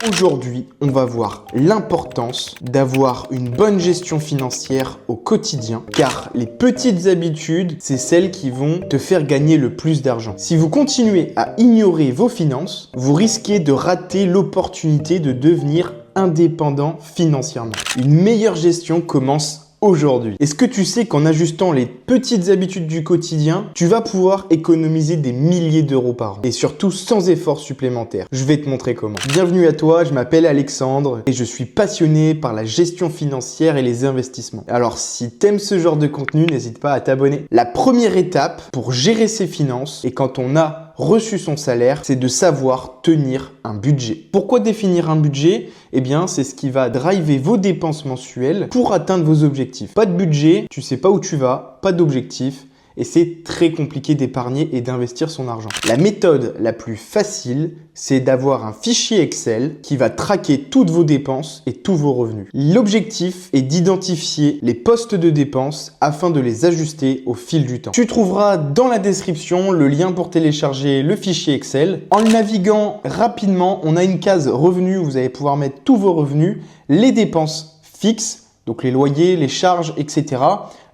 Aujourd'hui, on va voir l'importance d'avoir une bonne gestion financière au quotidien, car les petites habitudes, c'est celles qui vont te faire gagner le plus d'argent. Si vous continuez à ignorer vos finances, vous risquez de rater l'opportunité de devenir indépendant financièrement. Une meilleure gestion commence aujourd'hui. Est-ce que tu sais qu'en ajustant les petites habitudes du quotidien, tu vas pouvoir économiser des milliers d'euros par an et surtout sans effort supplémentaire? Je vais te montrer comment. Bienvenue à toi, je m'appelle Alexandre et je suis passionné par la gestion financière et les investissements. Alors si t'aimes ce genre de contenu, n'hésite pas à t'abonner. La première étape pour gérer ses finances et quand on a reçu son salaire, c'est de savoir tenir un budget. Pourquoi définir un budget? Eh bien, c'est ce qui va driver vos dépenses mensuelles pour atteindre vos objectifs. Pas de budget, tu sais pas où tu vas, pas d'objectif. Et c'est très compliqué d'épargner et d'investir son argent. La méthode la plus facile, c'est d'avoir un fichier Excel qui va traquer toutes vos dépenses et tous vos revenus. L'objectif est d'identifier les postes de dépenses afin de les ajuster au fil du temps. Tu trouveras dans la description le lien pour télécharger le fichier Excel. En le naviguant rapidement, on a une case revenus où vous allez pouvoir mettre tous vos revenus, les dépenses fixes, donc les loyers, les charges, etc.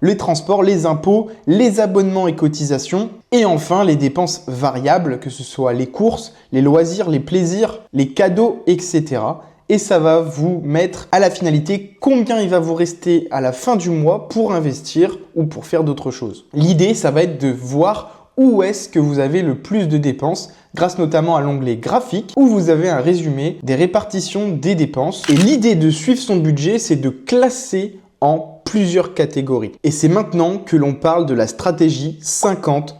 Les transports, les impôts, les abonnements et cotisations. Et enfin, les dépenses variables, que ce soit les courses, les loisirs, les plaisirs, les cadeaux, etc. Et ça va vous mettre à la finalité combien il va vous rester à la fin du mois pour investir ou pour faire d'autres choses. L'idée, ça va être de voir où est-ce que vous avez le plus de dépenses grâce notamment à l'onglet graphique où vous avez un résumé des répartitions des dépenses. Et l'idée de suivre son budget, c'est de classer en plusieurs catégories. Et c'est maintenant que l'on parle de la stratégie 50-30-20.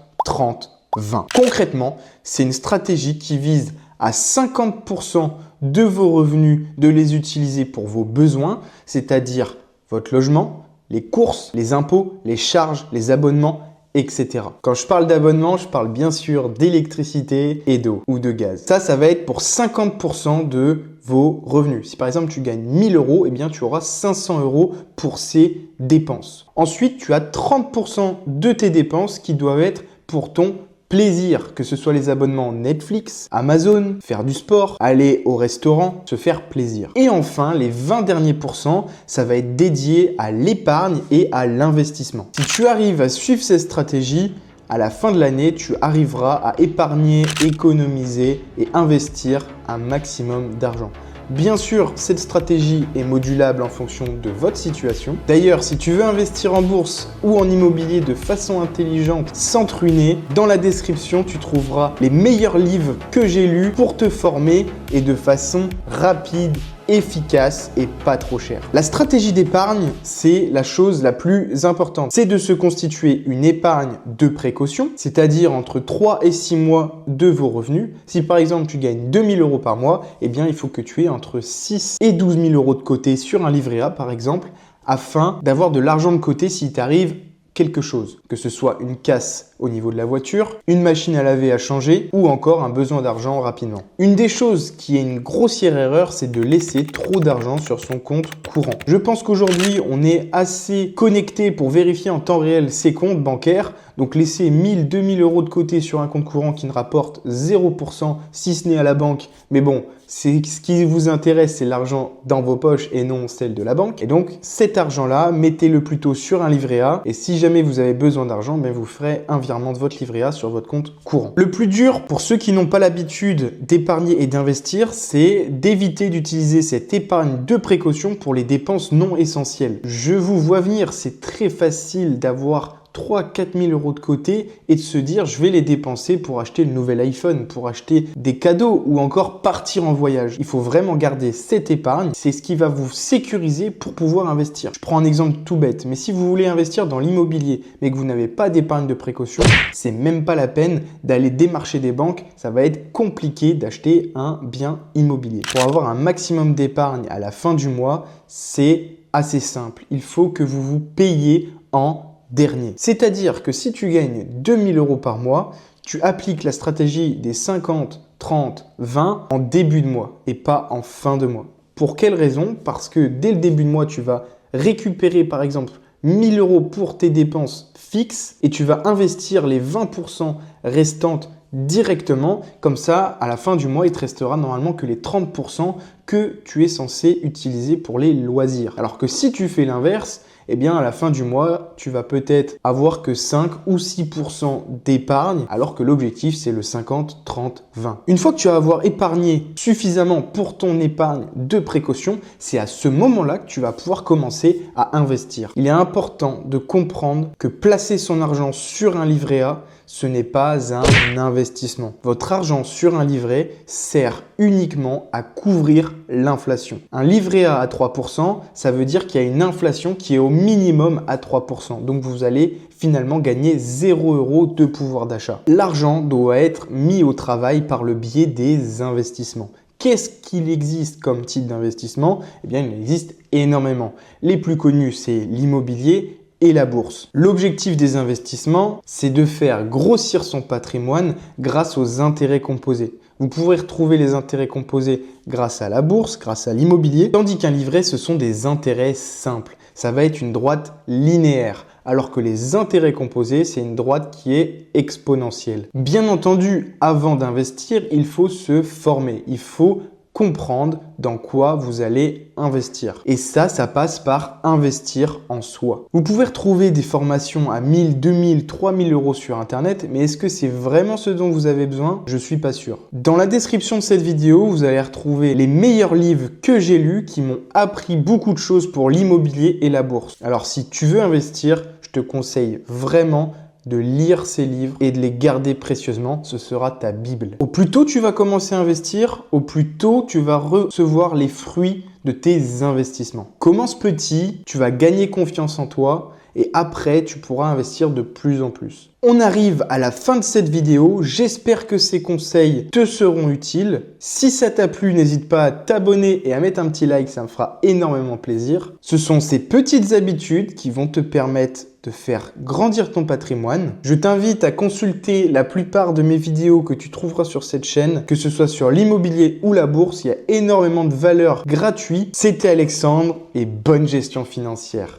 Concrètement, c'est une stratégie qui vise à 50% de vos revenus de les utiliser pour vos besoins, c'est-à-dire votre logement, les courses, les impôts, les charges, les abonnements, etc. Quand je parle d'abonnement, je parle bien sûr d'électricité et d'eau ou de gaz. Ça va être pour 50% de vos revenus. Si par exemple tu gagnes 1000 euros, eh bien tu auras 500 euros pour ces dépenses. Ensuite, tu as 30% de tes dépenses qui doivent être pour ton plaisir, que ce soit les abonnements Netflix, Amazon, faire du sport, aller au restaurant, se faire plaisir. Et enfin, les 20 derniers pourcents, ça va être dédié à l'épargne et à l'investissement. Si tu arrives à suivre ces stratégies, à la fin de l'année, tu arriveras à épargner, économiser et investir un maximum d'argent. Bien sûr, cette stratégie est modulable en fonction de votre situation. D'ailleurs, si tu veux investir en bourse ou en immobilier de façon intelligente sans te ruiner, dans la description, tu trouveras les meilleurs livres que j'ai lus pour te former et de façon rapide, efficace et pas trop cher. La stratégie d'épargne, c'est la chose la plus importante. C'est de se constituer une épargne de précaution, c'est-à-dire entre 3 et 6 mois de vos revenus. Si par exemple tu gagnes 2000 euros par mois, eh bien il faut que tu aies entre 6 et 12 000 euros de côté sur un livret A par exemple, afin d'avoir de l'argent de côté s'il t'arrive quelque chose, que ce soit une casse au niveau de la voiture, une machine à laver à changer ou encore un besoin d'argent rapidement. Une des choses qui est une grossière erreur, c'est de laisser trop d'argent sur son compte courant. Je pense qu'aujourd'hui, on est assez connecté pour vérifier en temps réel ses comptes bancaires. Donc laisser 1000, 2000 euros de côté sur un compte courant qui ne rapporte 0% si ce n'est à la banque. Mais bon, ce qui vous intéresse, c'est l'argent dans vos poches et non celle de la banque. Et donc cet argent-là, mettez-le plutôt sur un livret A. Et si jamais vous avez besoin d'argent, ben, vous ferez un virement de votre livret A sur votre compte courant. Le plus dur pour ceux qui n'ont pas l'habitude d'épargner et d'investir, c'est d'éviter d'utiliser cette épargne de précaution pour les dépenses non essentielles. Je vous vois venir, c'est très facile d'avoir 3-4 000 euros de côté et de se dire je vais les dépenser pour acheter le nouvel iPhone, pour acheter des cadeaux ou encore partir en voyage. Il faut vraiment garder cette épargne, c'est ce qui va vous sécuriser pour pouvoir investir. Je prends un exemple tout bête, mais si vous voulez investir dans l'immobilier mais que vous n'avez pas d'épargne de précaution, c'est même pas la peine d'aller démarcher des banques, ça va être compliqué d'acheter un bien immobilier. Pour avoir un maximum d'épargne à la fin du mois, c'est assez simple. Il faut que vous vous payiez en dernier. C'est-à-dire que si tu gagnes 2000 euros par mois, tu appliques la stratégie des 50, 30, 20 en début de mois et pas en fin de mois. Pour quelle raison? Parce que dès le début de mois, tu vas récupérer par exemple 1000 euros pour tes dépenses fixes et tu vas investir les 20% restantes directement. Comme ça, à la fin du mois, il te restera normalement que les 30% que tu es censé utiliser pour les loisirs. Alors que si tu fais l'inverse, eh bien à la fin du mois, tu vas peut-être avoir que 5 ou 6% d'épargne, alors que l'objectif c'est le 50, 30, 20. Une fois que tu vas avoir épargné suffisamment pour ton épargne de précaution, c'est à ce moment-là que tu vas pouvoir commencer à investir. Il est important de comprendre que placer son argent sur un livret A, ce n'est pas un investissement. Votre argent sur un livret sert uniquement à couvrir l'inflation. Un livret A à 3%, ça veut dire qu'il y a une inflation qui est au minimum à 3%. Donc vous allez finalement gagner 0 € de pouvoir d'achat. L'argent doit être mis au travail par le biais des investissements. Qu'est-ce qu'il existe comme type d'investissement? Eh bien, il existe énormément. Les plus connus, c'est l'immobilier et la bourse. L'objectif des investissements, c'est de faire grossir son patrimoine grâce aux intérêts composés. Vous pourrez retrouver les intérêts composés grâce à la bourse, grâce à l'immobilier, tandis qu'un livret, ce sont des intérêts simples. Ça va être une droite linéaire, alors que les intérêts composés, c'est une droite qui est exponentielle. Bien entendu, avant d'investir, il faut se former. Il faut comprendre dans quoi vous allez investir. Et ça passe par investir en soi. Vous pouvez retrouver des formations à 1000, 2000, 3000 € sur Internet, mais est-ce que c'est vraiment ce dont vous avez besoin? Je suis pas sûr. Dans la description de cette vidéo, vous allez retrouver les meilleurs livres que j'ai lus qui m'ont appris beaucoup de choses pour l'immobilier et la bourse. Alors si tu veux investir, je te conseille vraiment de lire ces livres et de les garder précieusement, ce sera ta Bible. Au plus tôt tu vas commencer à investir, au plus tôt tu vas recevoir les fruits de tes investissements. Commence petit, tu vas gagner confiance en toi et après tu pourras investir de plus en plus. On arrive à la fin de cette vidéo, j'espère que ces conseils te seront utiles. Si ça t'a plu, n'hésite pas à t'abonner et à mettre un petit like, ça me fera énormément plaisir. Ce sont ces petites habitudes qui vont te permettre de faire grandir ton patrimoine. Je t'invite à consulter la plupart de mes vidéos que tu trouveras sur cette chaîne, que ce soit sur l'immobilier ou la bourse, il y a énormément de valeurs gratuites. C'était Alexandre et bonne gestion financière.